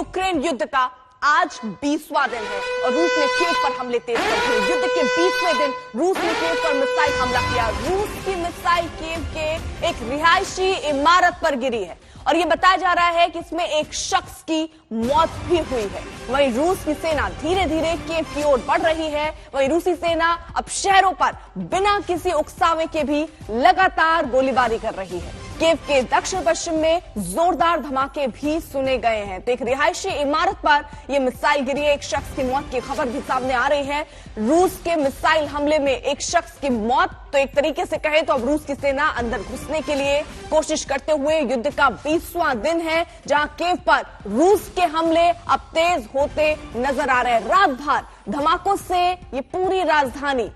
Ukraine युद्ध का आज 20वां दिन है और रूस ने कीव पर हमले तेज कर दिए। युद्ध के 20वें दिन रूस ने कीव पर मिसाइल हमला किया। रूस की मिसाइल कीव के एक रिहायशी इमारत पर गिरी है और यह बताया जा रहा है कि इसमें एक शख्स की मौत भी हुई है। वहीं रूस की सेना धीरे धीरे कीव की ओर बढ़ रही है। वहीं रूसी सेना अब शहरों पर बिना किसी उकसावे के भी लगातार गोलीबारी कर रही है। कीव के दक्षिण पश्चिम में जोरदार धमाके भी सुने गए हैं। तो एक रिहायशी इमारत पर यह मिसाइल गिरी है। एक शख्स की मौत की खबर भी सामने आ रही है। रूस के मिसाइल हमले में एक शख्स की मौत। तो एक तरीके से कहे तो अब रूस की सेना अंदर घुसने के लिए कोशिश करते हुए युद्ध का 20वां दिन है, जहां कीव पर रूस के हमले अब तेज होते नजर आ रहे हैं। रात भर धमाकों से ये पूरी राजधानी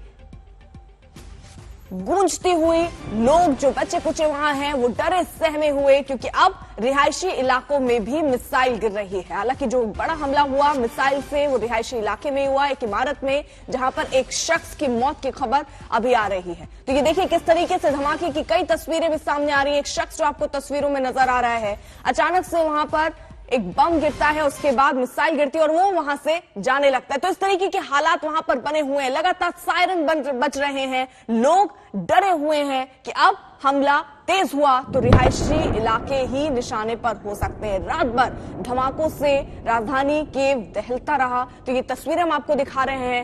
गूंजती हुई, लोग जो बचे कुचे वहां हैं वो डरे सहमे हुए, क्योंकि अब रिहायशी इलाकों में भी मिसाइल गिर रही है। हालांकि जो बड़ा हमला हुआ मिसाइल से वो रिहायशी इलाके में हुआ, एक इमारत में, जहां पर एक शख्स की मौत की खबर अभी आ रही है। तो ये देखिए किस तरीके से धमाके की कई तस्वीरें भी सामने आ रही है। एक शख्स जो आपको तस्वीरों में नजर आ रहा है, अचानक से वहां पर एक बम गिरता है, उसके बाद मिसाइल गिरती है और वो वहां से जाने लगता है। तो इस तरीके के हालात वहां पर बने हुए हैं। लगातार सायरन बज रहे हैं, लोग डरे हुए हैं कि अब हमला तेज हुआ तो रिहायशी इलाके ही निशाने पर हो सकते हैं। रात भर धमाकों से राजधानी कीव दहलता रहा। तो ये तस्वीरें हम आपको दिखा रहे हैं,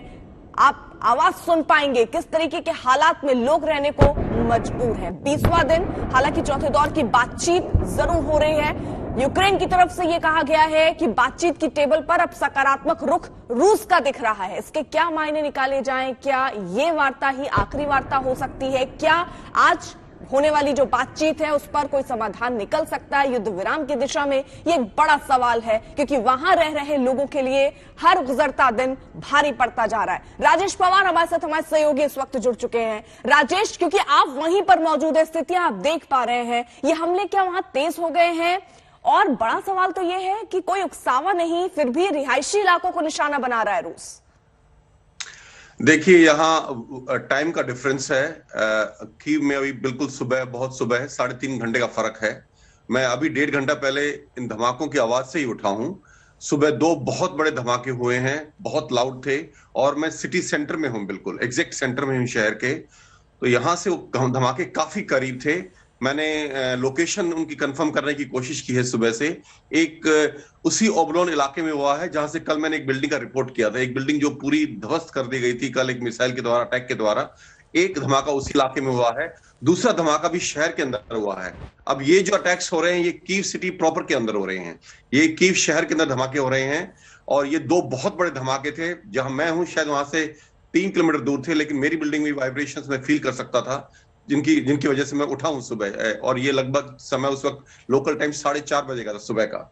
आप आवाज सुन पाएंगे किस तरीके के हालात में लोग रहने को मजबूर हैं। 20वां दिन, हालांकि चौथे दौर की बातचीत जरूर हो रही है। यूक्रेन की तरफ से यह कहा गया है कि बातचीत की टेबल पर अब सकारात्मक रुख रूस का दिख रहा है। इसके क्या मायने निकाले जाएं? क्या ये वार्ता ही आखिरी वार्ता हो सकती है? क्या आज होने वाली जो बातचीत है उस पर कोई समाधान निकल सकता है युद्ध विराम की दिशा में? ये एक बड़ा सवाल है, क्योंकि वहां रह रहे लोगों के लिए हर गुजरता दिन भारी पड़ता जा रहा है। राजेश पवार हमारे साथ, हमारे सहयोगी इस वक्त जुड़ चुके हैं। राजेश, क्योंकि आप वहीं पर मौजूद है, स्थितियां आप देख पा रहे हैं, ये हमले क्या वहां तेज हो गए हैं? और बड़ा सवाल तो यह है कि कोई उकसावा नहीं, फिर भी रिहायशी इलाकों को निशाना बना रहा है रूस। देखिए, यहाँ टाइम का डिफरेंस है। कीव में अभी बिल्कुल सुबह, बहुत सुबह है, 3.5 घंटे का फर्क है। मैं अभी 1.5 घंटा पहले इन धमाकों की आवाज से ही उठा हूं। सुबह 2 बहुत बड़े धमाके हुए हैं, बहुत लाउड थे, और मैं सिटी सेंटर में हूं, बिल्कुल एग्जैक्ट सेंटर में हूं शहर के। तो यहां से धमाके काफी करीब थे। मैंने लोकेशन उनकी कंफर्म करने की कोशिश की है सुबह से। एक उसी ओबलोन इलाके में हुआ है जहां से कल मैंने एक बिल्डिंग का रिपोर्ट किया था। एक बिल्डिंग जो पूरी ध्वस्त कर दी गई थी कल एक मिसाइल के द्वारा, अटैक के द्वारा। एक धमाका उसी इलाके में हुआ है, दूसरा धमाका भी शहर के अंदर हुआ है। अब ये जो अटैक्स हो रहे हैं ये कीव सिटी प्रॉपर के अंदर हो रहे हैं, ये कीव शहर के अंदर धमाके हो रहे हैं। और ये 2 बहुत बड़े धमाके थे। जहां मैं हूं शायद वहां से 3 किलोमीटर दूर थे, लेकिन मेरी बिल्डिंग में वाइब्रेशंस मैं फील कर सकता था, जिनकी वजह से मैं उठा हूं सुबह। और ये लगभग समय उस वक्त लोकल टाइम 4:30 बजे का था सुबह का।